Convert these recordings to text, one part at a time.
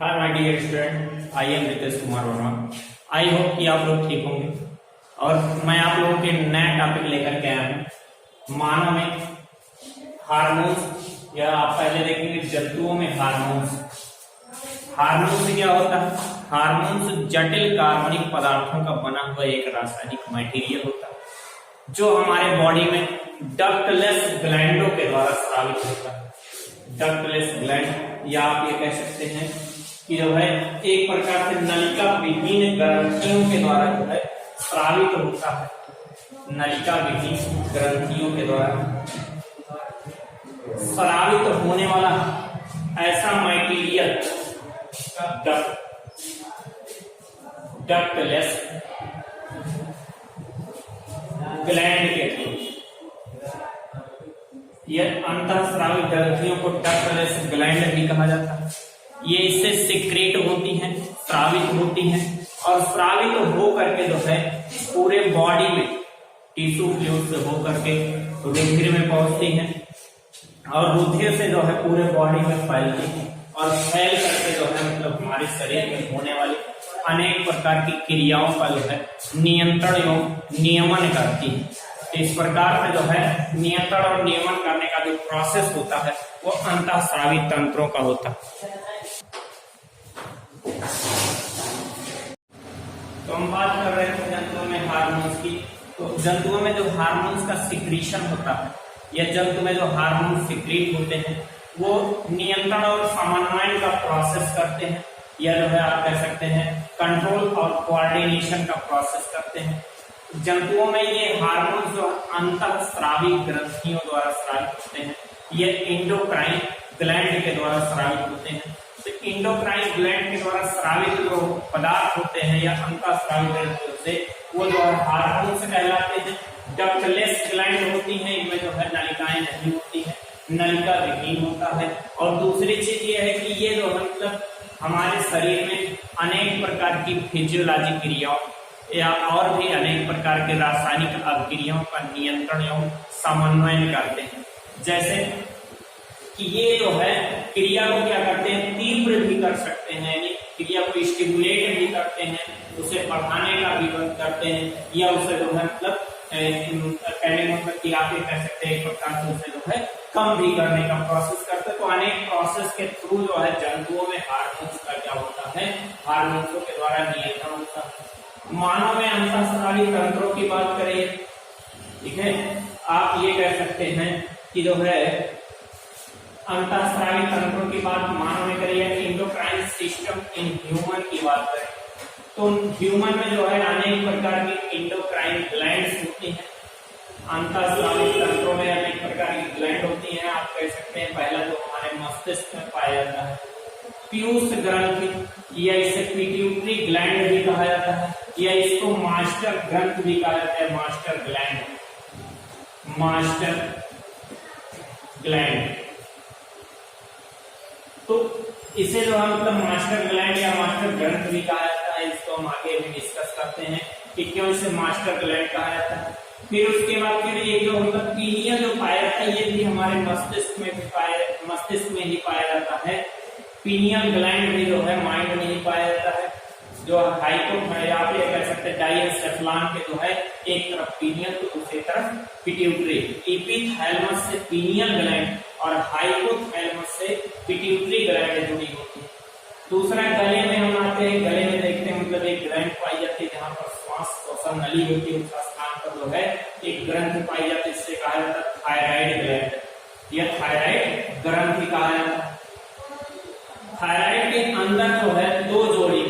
Hi my dear student, I am Ritesh Kumar Verma. I hope कि आप लोग ठीक होंगे और मैं आप लोगों के नया टॉपिक लेकर के आया हूँ मानव में हार्मोन्स। या आप पहले देखेंगे जंतुओं में हार्मोन्स। हार्मोन्स क्या होता है? हार्मोन्स जटिल कार्बनिक पदार्थों का बना हुआ एक रासायनिक मटेरियल होता है जो हमारे बॉडी में डक्टलेस ग्लैंडों के द्वारा स्रावित होता है। डक्टलेस ग्लैंड या आप ये कह सकते हैं कि जो है एक प्रकार से नलिका विहीन ग्रंथियों के द्वारा जो है स्रावित होता है। नलिका विहीन ग्रंथियों के द्वारा स्रावित होने वाला ऐसा मटेरियल डक्टलेस ग्लैंड कहते हैं। यह अंतःस्रावी ग्रंथियों को डक्टलेस ग्लैंड भी कहा जाता है। ये इससे सिक्रेट होती हैं, स्रावित होती हैं और स्रावित हो करके जो है पूरे बॉडी में टिश्यू फ्लूइड से हो करके रुधिर में पहुंचती हैं और रुधिर से जो है पूरे बॉडी में फैलती हैं और फैल करके जो है मतलब हमारे शरीर में होने वाली अनेक प्रकार की क्रियाओं का जो है नियंत्रण एवं नियमन करती है। इस प्रकार से जो है नियंत्रण और नियमन करने का जो प्रोसेस होता है वो अंतःस्रावी तंत्रों का होता है। तो हम बात कर रहे थे जंतुओं में हार्मोन्स की। तो जंतुओं में जो हार्मोन्स का सिक्रीशन होता है या जंतु में जो हार्मोन सिक्रीट होते हैं वो नियंत्रण और समन्वय का प्रोसेस करते हैं या जो है आप कह सकते हैं कंट्रोल और कोऑर्डिनेशन का प्रोसेस करते हैं। जंतुओं में ये हार्मोन जो अंतःस्रावी ग्रंथियों द्वारा स्रावित होते हैं, ये एंडोक्राइन ग्लैंड के द्वारा स्रावित होते हैं। तो एंडोक्राइन ग्लैंड के द्वारा स्रावित जो पदार्थ होते हैं या अंतःस्रावी ग्रंथियों से वो जो हार्मोन्स कहलाते हैं। डक्टलेस ग्लैंड होती हैं, इनमें जो है नलिकाएं नहीं होती हैं, नलिका विहीन होता है। और दूसरी चीज ये है कि ये जो मतलब हमारे शरीर में अनेक प्रकार की फिजियोलॉजी क्रियाओं या और भी अनेक प्रकार के रासायनिक अभिक्रियाओं का नियंत्रण एवं समन्वय करते हैं। जैसे कि ये जो है क्रिया को क्या करते हैं, तीव्र भी कर सकते हैं, यानी क्रिया को स्टिमुलेट भी करते हैं, उसे बढ़ाने का भी करते हैं या उसे जो है मतलब कहने मतलब कि आप ये कह सकते हैं एक प्रकार से उसे जो है कम भी करने का प्रोसेस करते हैं। तो अनेक प्रोसेस के थ्रू जो है जंतुओं में हार्मोन्स का क्या होता है, हार्मोन्सों के द्वारा नियंत्रण होता है। मानव में अंतःस्रावी तंत्रों की बात करें, ठीक है, आप ये कह सकते हैं कि जो है अंतःस्रावी तंत्रों की बात मानव में करिए, एंडोक्राइन सिस्टम इन ह्यूमन की बात करें तो ह्यूमन में जो है अनेक प्रकार की एंडोक्राइन ग्लैंड्स होती हैं। अंतःस्रावी तंत्रों में अनेक प्रकार की ग्लैंड होती हैं। आप कह सकते हैं पहला जो हमारे मस्तिष्क में पाया जाता है पीयूष ग्रंथि या इसे पिट्यूटरी ग्लैंड भी कहा जाता है या इसको मास्टर ग्रंथ भी कहा जाता है। मास्टर ग्लैंड तो इसे जो है मतलब मास्टर ग्लैंड या मास्टर ग्रंथ भी कहा जाता है। इसको हम आगे भी डिस्कस करते हैं कि क्यों इसे मास्टर ग्लैंड कहा जाता है। फिर उसके बाद फिर ये जो मतलब पीनियल जो पाया जाता है ये भी हमारे मस्तिष्क में ही पाया जाता है। पीनियल ग्लैंड भी जो है माइंड में ही पाया जाता है। जो आप ये कह सकते हैं डाइएन्सेफेलॉन के जो है एक तरफ पीनियल तो दूसरी तरफ पिट्यूटरी। एपिथैलेमस से पीनियल ग्लैंड और हाइपोथैलेमस से पिट्यूटरी ग्लैंड जुड़ी होती है। दूसरा गले में हम आते हैं, गले में देखते हैं मतलब एक ग्लैंड पाई जाती है जहां पर श्वास श्वसन नली होती है, उसका स्थान पर जो है एक ग्रंथि पाई जाती है, इससे कहा जाता है थायराइड ग्लैंड या थायराइड ग्रंथि कहा जाता है। थायराइड के अंदर जो है दो जोड़ी,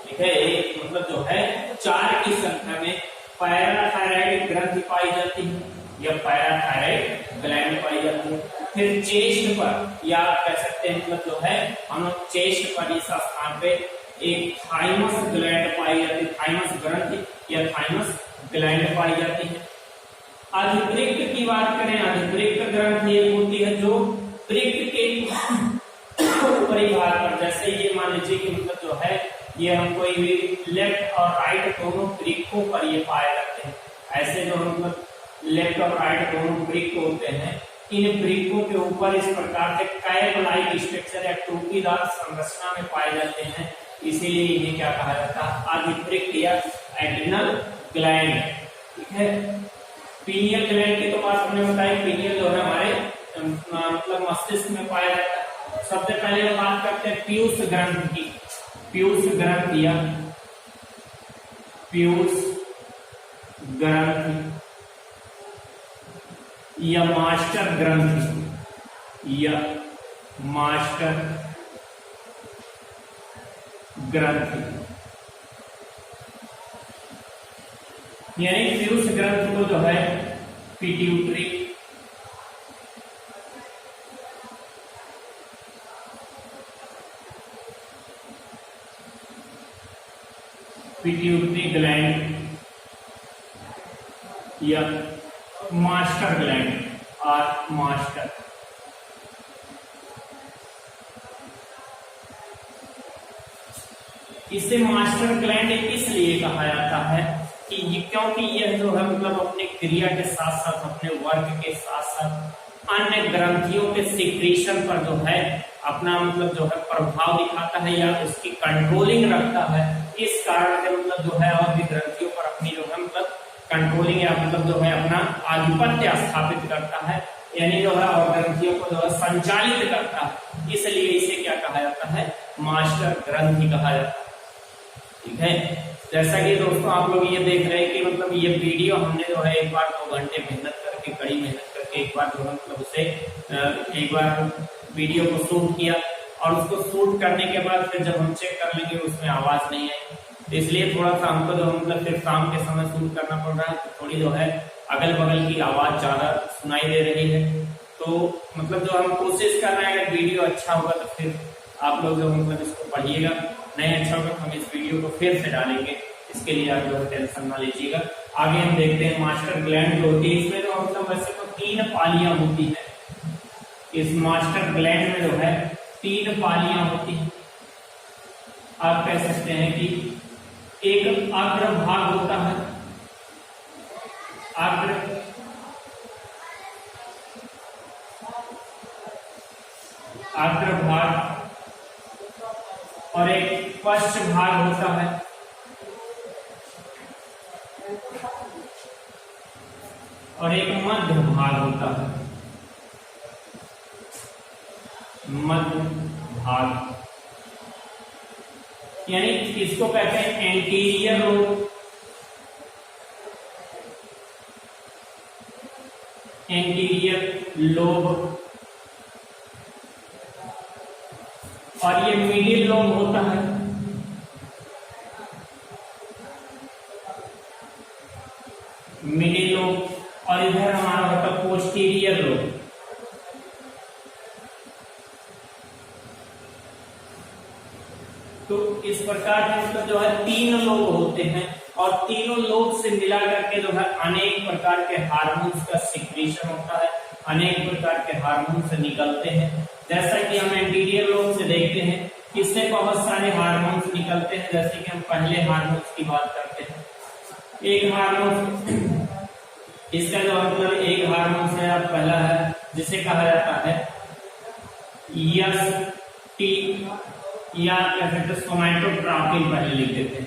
ठीक है, एक मतलब जो है 4 की संख्या में पैराथायराइड ग्रंथि पाई जाती है या पैराथायराइड ग्लैंड पाई जाती है। फिर चेस्ट पर या कह सकते हैं मतलब जो है हम लोग चेस्ट पर इस स्थान पे एक थाइमस ग्लैंड पाई जाती है, थाइमस ग्रंथि या थाइमस ग्लैंड पाई जाती है। अधिवृक्क की बात करें, अधिवृक्क ग्रंथि एक होती है जो वृक्क के ऊपरी भाग पर, जैसे ये मान लीजिए कि मतलब जो है ये हम कोई भी लेफ्ट और राइट दोनों वृक्कों पर ये पाए जाते हैं। ऐसे जो मतलब लेफ्ट और राइट दोनों वृक्क होते हैं इन वृक्कों के ऊपर इस प्रकार के कैप लाइक स्ट्रक्चर या टोपीदार संरचना में पाए जाते हैं, इसीलिए इन्हें क्या कहा जाता है, आदिवृक्क या एड्रिनल ग्लैंड। ठीक है, पीनियल ग्लैंड की तो बात हमने बताई, पीनियल जो है हमारे मतलब मस्तिष्क में पाया जाता है। सबसे पहले हम बात करते हैं पीयूष ग्रंथि की। पीयूष ग्रंथि या पीयूष ग्रंथि या मास्टर ग्रंथि या मास्टर ग्रंथि, यानी पीयूष ग्रंथि को जो है पिट्यूटरी ग्लैंड या मास्टर ग्लैंड और मास्टर इसे मास्टर ग्लैंड इसलिए कहा जाता है कि क्योंकि यह जो है मतलब अपने क्रिया के साथ साथ अपने वर्क के साथ साथ अन्य ग्रंथियों के सिक्रीशन पर जो है अपना मतलब जो है प्रभाव दिखाता है या उसकी कंट्रोलिंग रखता है। इस कारण से मतलब जो है और भी ग्रंथियों पर अपनी जो है मतलब कंट्रोलिंग या मतलब जो है अपना आधिपत्य स्थापित करता है, यानी जो है और ग्रंथियों को जो है संचालित करता है, इसलिए इसे क्या कहा जाता है, मास्टर ग्रंथि कहा जाता है। ठीक है, जैसा कि दोस्तों आप लोग ये देख रहे हैं कि मतलब ये वीडियो हमने जो है एक बार 2 घंटे मेहनत करके, कड़ी मेहनत करके एक बार जो है मतलब उसे एक बार वीडियो को शूट किया और उसको शूट करने के बाद फिर जब हम चेक कर लेंगे उसमें आवाज नहीं आई, तो इसलिए थोड़ा सा हमको जो मतलब फिर शाम के समय शूट करना पड़ रहा है, तो थोड़ी जो है अगल बगल की आवाज ज्यादा सुनाई दे रही है। तो मतलब जो हम कोशिश कर रहे हैं अगर वीडियो अच्छा होगा तो फिर आप लोग जो मतलब इसको पढ़िएगा, नहीं अच्छा होगा हम इस वीडियो को फिर से डालेंगे, इसके लिए आप लोग टेंशन ना लीजिएगा। आगे हम देखते हैं मास्टर ग्लैंड जो होती है, इसमें जो मतलब वैसे तो 3 पालियां होती है। इस मास्टर ग्लैंड में जो है 3 पालियां होती है। आप कह सकते हैं कि एक अग्र भाग होता है, अग्र भाग, और एक पश्च भाग होता है, और एक मध्य भाग होता है, मध्य भाग, यानी इसको कहते हैं एंटीरियर लोब, एंटीरियर लोब, और ये मिडिल लोब होता है, मिडिल लोब, और इधर हमारा होता है पोस्टीरियर लोब। तो इस प्रकार के मतलब जो है 3 लोब होते हैं और तीनों लोब से मिला करके जो है अनेक प्रकार के हार्मोन्स का सिक्रीशन होता है, अनेक प्रकार के हार्मोन्स निकलते हैं। जैसा कि हम एंटीरियर लोब से देखते हैं इससे बहुत सारे हार्मोन्स निकलते हैं, जैसे कि हम पहले हार्मोन्स की बात करते हैं। एक हार्मोन इसका जो मतलब एक हार्मोन से आप पहला है जिसे कहा जाता है यस टी या क्या कहते हैं सोमैटोट्रॉपिन, पहले लिख देते हैं।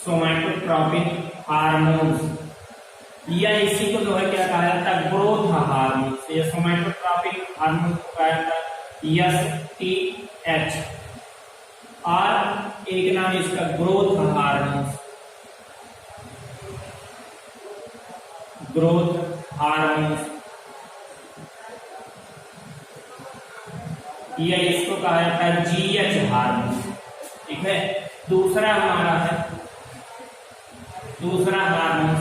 सोमैटोट्रॉपिन हार्मोन्स, या इसी को जो है क्या कहा जाता है ग्रोथ हार्मोन, या सोमैटोट्रॉपिन हार्मोन को कहा जाता है एसटीएच, और एक नाम इसका ग्रोथ हार्मोन, ग्रोथ हार्मोन, या इसको कहा जाता है जीएच हार्मोन। ठीक है, दूसरा हमारा है दूसरा हार्मोन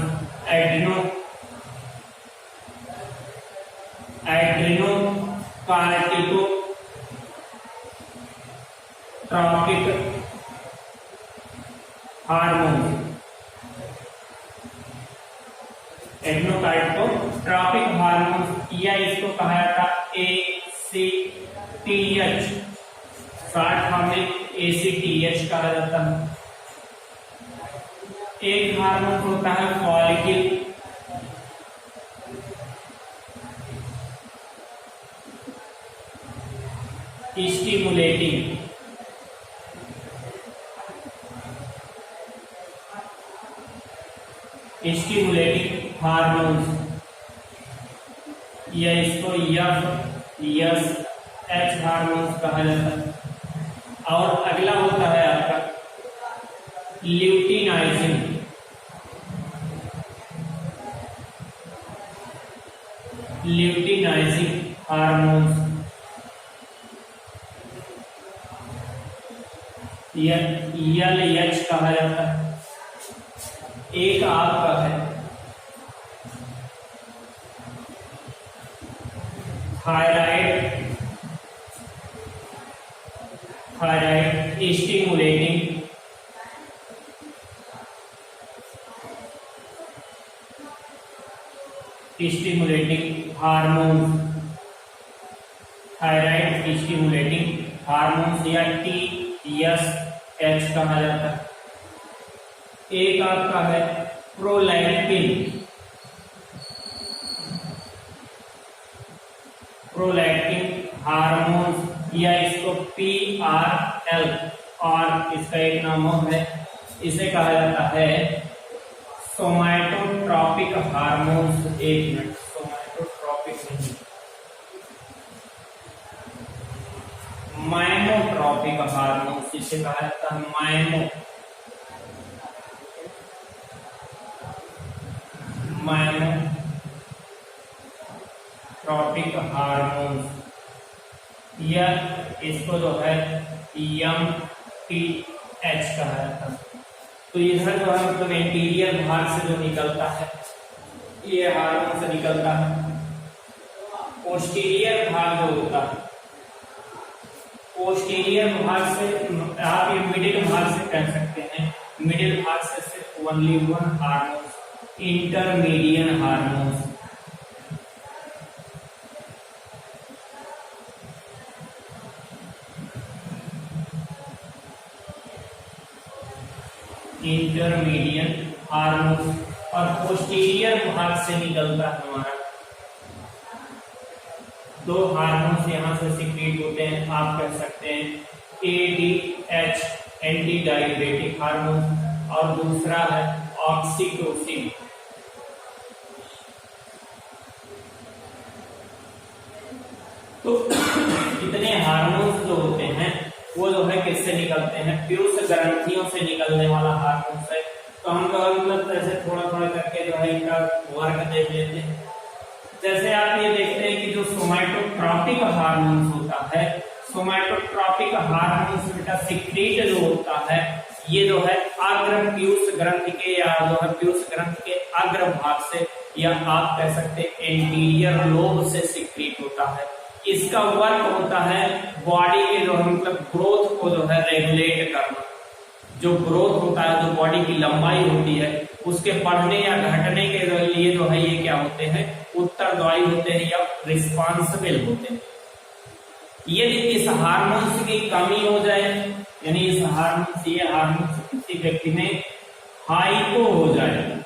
एड्रेनोकार्टिकोट्रॉपिक हार्मोन, एड्रेनोकार्टिकोट्रॉपिक हार्मोन, या इसको कहा जाता है ACTH, शॉर्ट फॉर्म में ACTH कहा जाता है। एक हार्मोन होता है फॉलिकल स्टिमुलेटिंग, हार्मोन्स, या इसको एच हार्मोन्स कहा जाता है। और अगला होता है आपका ल्यूटिनाइजिंग, हार्मोन्स, LH कहा जाता है। एक आपका है thyroid stimulating, hormones, thyroid stimulating hormones या TSH कहा जाता है। एक आपका है प्रोलैक्टिन, हार्मोन्स या इसको PRL, और इसका एक नाम है, इसे कहा जाता है सोमैटोट्रॉपिक हार्मोन्स। एक मिनट, सोमैटोट्रॉपिक नहीं, माइनोट्रॉपिक हार्मोन्स, इसे कहा जाता है माइनोट्रॉपिक हार्मोन्स, या इसको जो है MTH कहा जाता है। तो इधर जो है मतलब एंटीरियर भाग से जो निकलता है ये हार्मोन से निकलता है। पोस्टीरियर भाग जो होता है, पोस्टीरियर भाग से आप ये मिडिल भाग से कह सकते हैं, मिडिल भाग से सिर्फ only one hormone, intermedin hormones. Intermedin hormone, और पोस्टीरियर भाग से निकलता है हमारा दो हार्मोन्स यहां से सिक्रीट होते हैं, आप कह सकते हैं ADH एंटी डायरेटिक हार्मोन, और दूसरा है ऑक्सीटोसिन। तो इतने हार्मोन्स जो होते हैं वो जो है किससे निकलते हैं, पीयूष ग्रंथियों से निकलने वाला हार्मोन है। तो हम लोग मतलब ऐसे थोड़ा थोड़ा करके जो है इनका वर्क देख लेते हैं। जैसे आप ये देखते हैं कि जो सोमैटोट्रॉपिक हार्मोन्स होता है, सोमैटोट्रॉपिक हार्मोन्स का सिक्रीट जो होता है ये जो है अग्र पीयूष ग्रंथि के, या जो है पीयूष ग्रंथि के अग्र भाग से, या आप कह सकते हैं एंटीरियर लोब से सिक्रीट होता है। इसका वर्क होता है बॉडी के जो मतलब ग्रोथ को जो है रेगुलेट करना। जो ग्रोथ होता है, जो बॉडी की लंबाई होती है, उसके बढ़ने या घटने के लिए जो है ये क्या होते हैं, उत्तरदायी होते हैं या रिस्पॉन्सिबल होते हैं। यदि इस हार्मोन्स की कमी हो जाए, यानी इस हार्मोन्स, ये हार्मोन्स किसी व्यक्ति में हाइपो हो जाए,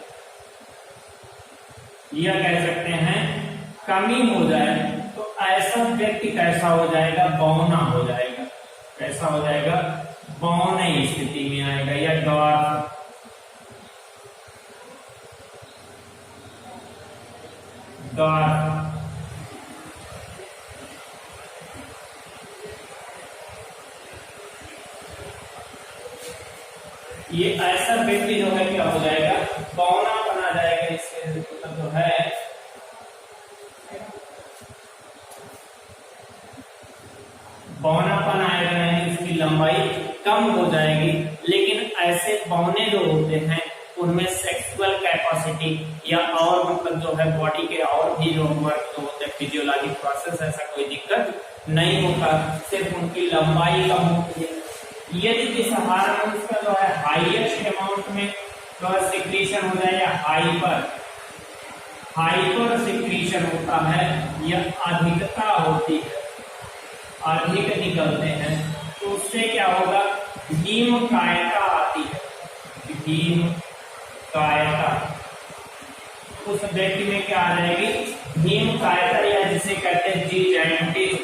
या कह सकते हैं कमी हो जाए, तो ऐसा व्यक्ति कैसा हो जाएगा, बौना हो जाएगा। कैसा हो जाएगा, बौने स्थिति में आएगा, या डॉर्फ। ये ऐसा व्यक्ति जो है क्या हो जाएगा, बौना बना जाएगा। इसके मतलब जो है बौनापन आएगा, यानी इसकी लंबाई कम हो जाएगी। लेकिन ऐसे बौने जो होते हैं उनमें सेक्सुअल कैपेसिटी या और मतलब जो है बॉडी के और भी जो वर्क जो होते हैं, फिजियोलॉजिक प्रोसेस, ऐसा कोई दिक्कत नहीं होता, सिर्फ उनकी लंबाई कम होती है। यदि इस हार्मोन का जो है हाईएस्ट अमाउंट में जो है सिक्रीशन हो जाए, या हाइपर सिक्रीशन होता है, या अधिकता होती है, अधिक निकलते हैं, तो उससे क्या होगा, हीमकायता आती है। कायता, उस व्यक्ति में क्या आ जाएगी, हीम कायता, या जिसे कहते हैं जीजाइंटिज्म।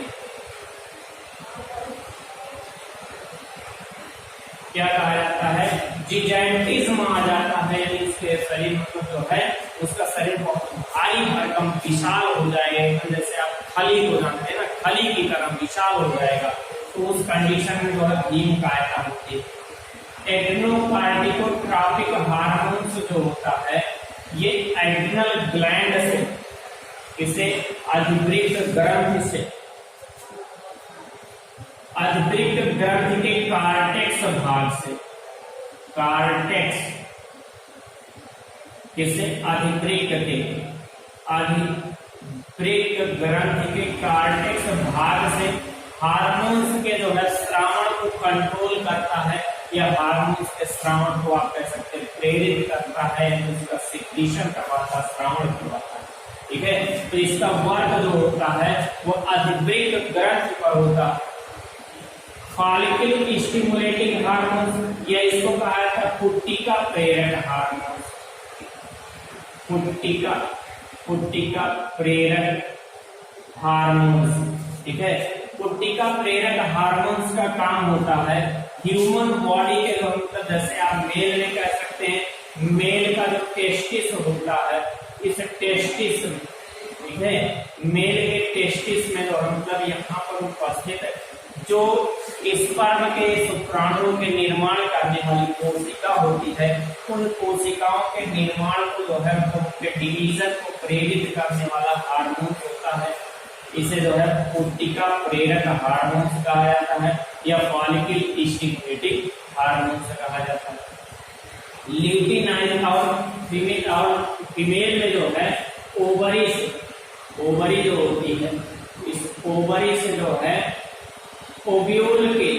क्या कहा जाता है, जीजाइंटिज्म आ जाता है, यानी उसके शरीर में जो है उसका शरीर बहुत भारी भरकम विशाल हो जाएगा, जैसे आप खली को जानते हैं ना, खली की तरह विशाल हो जाएगा, तो उस कंडीशन में जो है हीम कायता होती है। एड्रेनोकार्टिकोट्रॉपिक हार्मोन्स जो होता है ये एड्रिनल ग्लैंड से, इसे अधिवृक्क ग्रंथि से, अधिवृक्क ग्रंथि के कार्टेक्स भाग से, कार्टेक्स किसे, अधिवृक्क के, अधिवृक्क ग्रंथि के कार्टेक्स भाग से हार्मोन्स के जो है श्रावण को कंट्रोल करता है, या हार्मोन्स के श्रावण को आप कह सकते हैं प्रेरित करता है, उसका सिक्रीशन करवाता है, श्रावण करवाता है, ठीक है। तो इसका वर्क जो होता है वो अधिवृक्क ग्रंथि पर होता है। फॉलिकल स्टिमुलेटिंग हार्मोन्स, या इसको कहा जाता है पुट्टिका प्रेरक हार्मोन्स, पुट्टिका प्रेरक हार्मोन्स, ठीक है। पुट्टिका प्रेरक हार्मोन्स का काम होता है ह्यूमन बॉडी के, मतलब जैसे आप मेल में कह सकते हैं, मेल का जो टेस्टिस होता है, इस टेस्टिस, ठीक है, मेल के टेस्टिस में जो मतलब यहाँ पर उपस्थित है, जो स्पर्म के शुक्राणुओं के निर्माण करने वाली कोशिका होती है, उन कोशिकाओं के निर्माण को जो है उनके डिवीजन को प्रेरित करने वाला हार्मोन होता है, इसे जो है पुट्टिका प्रेरक हार्मोन्स कहा जाता है, या फॉलिकल स्टिमुलेटिंग हार्मोन्स कहा जाता है। ल्यूटिनाइन और फीमेल में जो है ओवरी जो होती है, इस ओवरी से जो है ओव्यूल के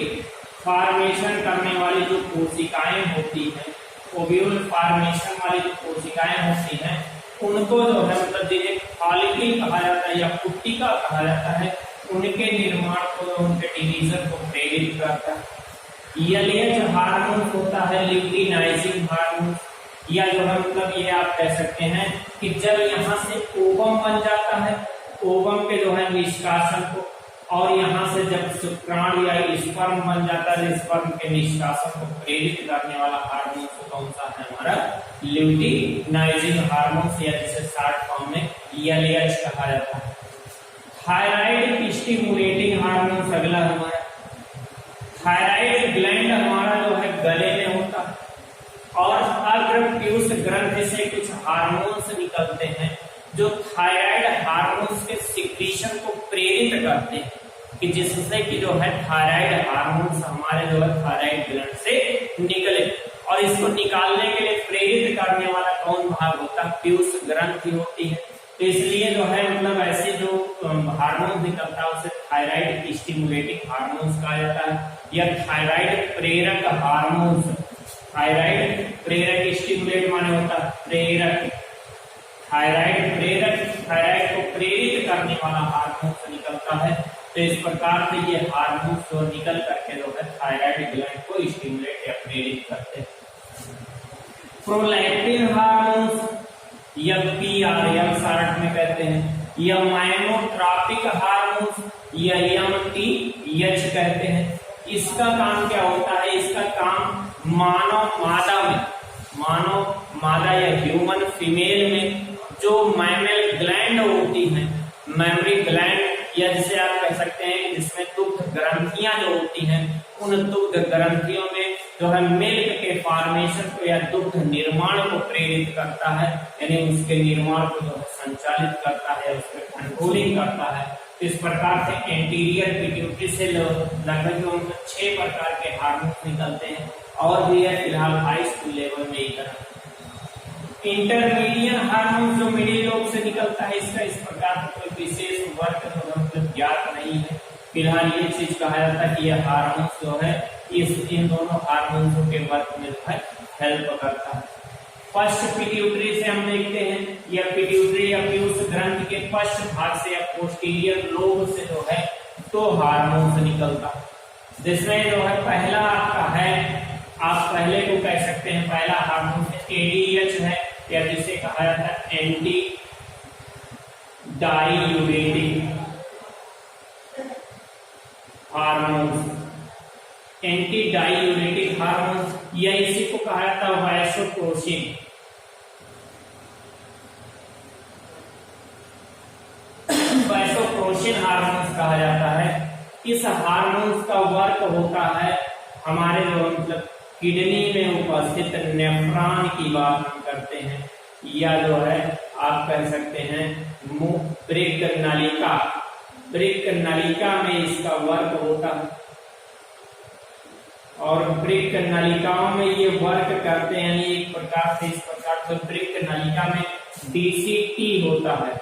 फॉर्मेशन करने वाली जो कोशिकाएं होती हैं, ओव्यूल फॉर्मेशन वाली जो कोशिकाएं होती हैं, उनको जो है मतलब जिन्हें फॉलिकल कहा जाता है या पुट्टिका कहा जाता है, उनके निर्माण को, उनके डिवीजन को प्रेरित करता है। एलएच हार्मोन होता है ल्यूटिनाइजिंग हार्मोन, या जो है मतलब ये आप कह सकते हैं कि जब यहाँ से ओवम बन जाता है, ओवम के जो है निष्कासन को, और यहाँ से जब शुक्राणु या स्पर्म बन जाता है, स्पर्म के निष्कासन को प्रेरित करने वाला हार्मोन कौन सा है, हमारा ल्यूटिनाइजिंग हार्मोन, या जिसे शॉर्ट फॉर्म में एलएच कहा जाता है। थायराइड स्टिमुलेटिंग हार्मोन अगला हमारा, थायराइड ग्लैंड हमारा जो है गले में होता है, और अग्रप्यूस ग्रंथि से कुछ हार्मोन्स निकलते हैं जो थायराइड हार्मोन्स के सिक्रीशन को प्रेरित करते हैं, कि जिससे कि जो है थायराइड हार्मोन्स हमारे जो है थायराइड ग्लैंड से निकले, और इसको निकालने के लिए प्रेरित करने वाला कौन भाग होता है, प्यूस ग्रंथि होती है। तो इसलिए जो है मतलब ऐसे जो हार्मोन निकलता है उसे थायराइड स्टिमुलेटिंग हार्मोन्स कहा जाता है, या थायराइड प्रेरक हार्मोन्स। थायराइड प्रेरक, स्टिमुलेट माने होता है प्रेरक, थायराइड प्रेरक, थायराइड को प्रेरित करने वाला हार्मोन से निकलता है। तो इस प्रकार से ये हार्मोन जो निकल करके जो है थायराइड ग्लैंड को स्टिमुलेट या प्रेरित करते हैं। प्रोलैक्टिन हार्मोन्स या पीआरएम शॉर्ट में कहते हैं, या माइनोट्रॉपिक हार्मोन्स या एमटीएच कहते हैं। इसका काम क्या होता है, इसका काम मानव मादा या ह्यूमन फीमेल में जो मैमल ग्लैंड होती हैं, मैमरी ग्लैंड, या जिसे आप कह सकते हैं जिसमें दुग्ध ग्रंथियां जो होती हैं, उन दुग्ध ग्रंथियों में जो है मिल्क के फॉर्मेशन को या दुग्ध निर्माण को प्रेरित करता है, यानी उसके निर्माण को जो है संचालित करता है, उसके कंट्रोलिंग करता है। इस प्रकार से एंटीरियर पिट्यूटरी से लगभग 6 प्रकार के हार्मोन निकलते हैं, और भी है फिलहाल हाई स्कूल लेवल में ही तरह। इंटरमीडियट हार्मोन जो मिडिल लोब से निकलता है, इसका इस प्रकार कोई विशेष वर्क मतलब ज्ञात नहीं है। फिलहाल ये चीज कहा जाता है कि यह हार्मोन जो है इन दोनों हार्मोन्स के वर्क में जो है हेल्प करता है। पश्च पिट्यूटरी से हम देखते हैं, या पिट्यूटरी या पीयूष ग्रंथि के पश्च भाग से या पोस्टीरियर लोब से जो है 2 हार्मोन्स निकलता है, जिसमें जो है पहला आपका है, आप पहले को कह सकते हैं, पहला हार्मोन है ADH है, या जिसे कहा जाता है anti diuretic hormones, anti diuretic hormones, या इसी को कहा जाता है वैसोप्रेसिन। वैसोप्रेसिन हार्मोन्स कहा जाता है। इस हार्मोन्स का वर्क होता है हमारे जो मतलब किडनी में उपस्थित नेफ्रॉन की बात हम करते हैं, या जो है आप कह सकते हैं वृक्क नलिका, वृक्क नलिका में इसका वर्क होता है। और वृक्क नलिकाओं में ये वर्क करते हैं एक प्रकार से, इस प्रकार से वृक्क नलिका में DCT होता है,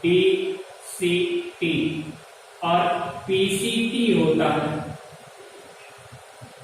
DCT, और PCT होता है।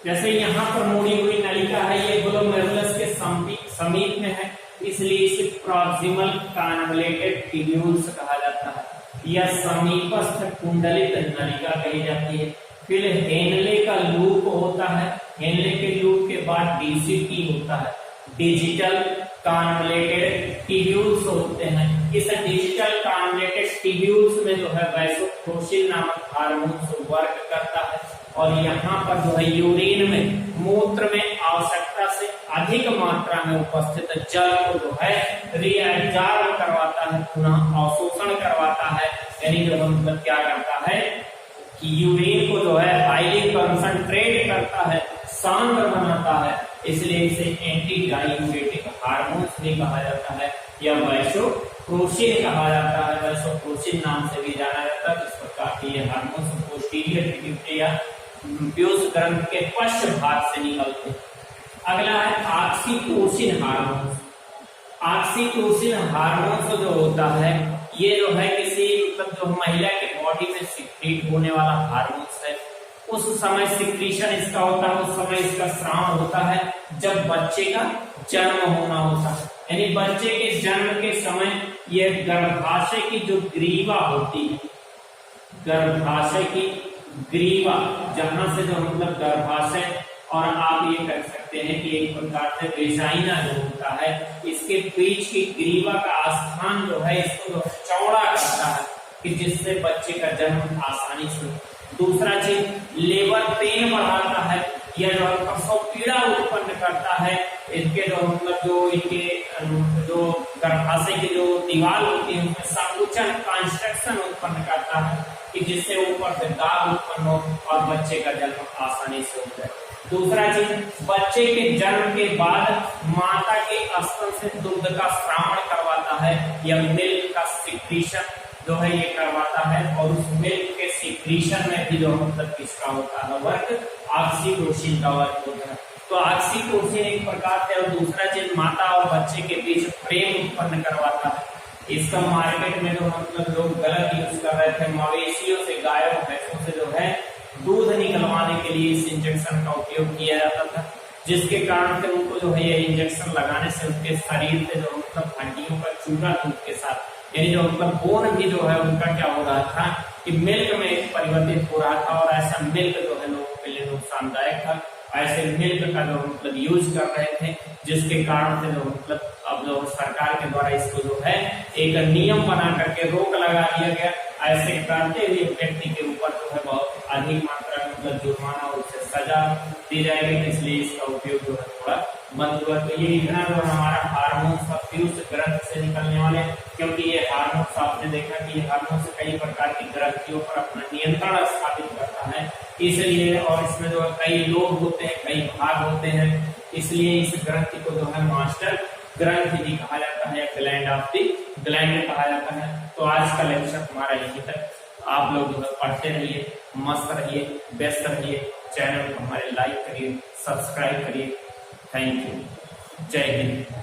जैसे यहाँ पर मुड़ी हुई नलिका है, ये ग्लोमेरुलस के समीप में है, इसलिए इसे प्रॉक्सिमल कन्वोल्यूटेड ट्यूब्यूल्स कहा जाता है, या समीपस्थ कुंडलित नलिका कही जाती है। फिर हेनले का लूप होता है, हेनले के लूप के बाद DCT होता है, डिजिटल कन्वोल्यूटेड ट्यूब्यूल्स होते हैं। इस डिजिटल कन्वोल्यूटेड ट्यूब्यूल्स में जो है वैसोप्रेसिन नामक हार्मोन वर्क करता है, और यहाँ पर जो है यूरिन में, मूत्र में आवश्यकता से अधिक मात्रा में उपस्थित जल को जो है रिएब्जॉर्ब करवाता है, पुनः अवशोषण करवाता है। यानी जो मतलब क्या करता है कि यूरिन को जो है हाईली कंसंट्रेट करता है, सांद्र बनाता है, इसलिए इसे एंटी डाइयूरेटिक हार्मोन्स भी कहा जाता है, या वैसोप्रेसिन कहा जाता है। वैसोप्रेसिन नाम से भी जाना जाता है। इस प्रकार के ये हार्मोन्स पोस्टीरियर पिट्यूटरी या प्यूस ग्रंथ के पश्च भाग से निकलते हैं। अगला है ऑक्सीटोसिन हार्मोन। ऑक्सीटोसिन हार्मोन जो होता है, ये जो है किसी मतलब जो महिला के बॉडी में सिक्रीट होने वाला हार्मोन है, उस समय सिक्रीशन इसका होता है, उस समय इसका स्राव होता है जब बच्चे का जन्म होना होता है। यानी बच्चे के जन्म के समय ये गर्भाशय की जो ग्रीवा होती है, गर्भाशय की ग्रीवा, जहां से जो मतलब गर्भाशय, और आप ये कह सकते हैं कि एक प्रकार से वेजाइना जो होता है, इसके बीच की ग्रीवा का स्थान जो है इसको जो चौड़ा करता है कि जिससे बच्चे का जन्म आसानी से। दूसरा चीज लेबर पेन बढ़ाता है, यह जो प्रसव पीड़ा उत्पन्न करता है। इनके जो मतलब जो इनके जो गर्भाशय की जो दीवार होती है उसमें संकुचन कंस्ट्रक्शन उत्पन्न करता है कि जिससे ऊपर से दाब उत्पन्न हो और बच्चे का जन्म आसानी से हो जाए। दूसरा चीज, बच्चे के जन्म के बाद माता के स्तन से दूध का स्रावण करवाता है, या मिल्क का सिक्रीशन जो है ये करवाता है, और उस मिल्क के सिक्रीशन में भी जो मतलब किसका होता है वर्क, ऑक्सीटोसिन का वर्क होता है। तो ऑक्सीटोसिन एक प्रकार से, और दूसरा चीज माता और बच्चे के बीच प्रेम उत्पन्न करवाता है। इसका मार्केट में जो मतलब लोग गलत यूज कर रहे थे, मवेशियों से, गायों भैंसों से जो है दूध निकलवाने के लिए इस इंजेक्शन का उपयोग किया जाता था, जिसके कारण से उनको जो है ये इंजेक्शन लगाने से उनके शरीर से जो मतलब हड्डियों का चूरा दूध के साथ, यानी जो मतलब बोन भी जो है उनका क्या हो रहा था कि मिल्क में परिवर्तित हो रहा था, और ऐसा मिल्क जो है लोगों के लिए नुकसानदायक था। ऐसे मिल्क का जो मतलब यूज कर रहे थे, जिसके कारण से जो मतलब अब जो सरकार के द्वारा इसको जो है एक नियम बना करके रोक लगा दिया गया। ऐसे करते हुए व्यक्ति के ऊपर जो है बहुत अधिक मात्रा में मतलब जुर्माना और उससे सजा दी जाएगी, इसलिए इसका उपयोग जो है थोड़ा बंद हुआ। तो ये इतना जो हमारा हार्मोन्स पीयूष ग्रंथ से निकलने वाले, क्योंकि ये हार्मोन्स आपने देखा कि ये हार्मोन्स कई प्रकार की ग्रंथियों पर अपना नियंत्रण स्थापित करता है, इसलिए, और इसमें जो कई लोग होते हैं, कई भाग होते हैं, इसलिए इस ग्रंथि को जो है मास्टर ग्रंथि भी कहा जाता है, ग्लैंड ऑफ द ग्लैंड कहा जाता है। तो आज का लेक्चर हमारा यहीं तक। आप लोग जो है पढ़ते रहिए, मस्त रहिए, व्यस्त रहिए, चैनल को हमारे लाइक करिए, सब्सक्राइब करिए। थैंक यू, जय हिंद।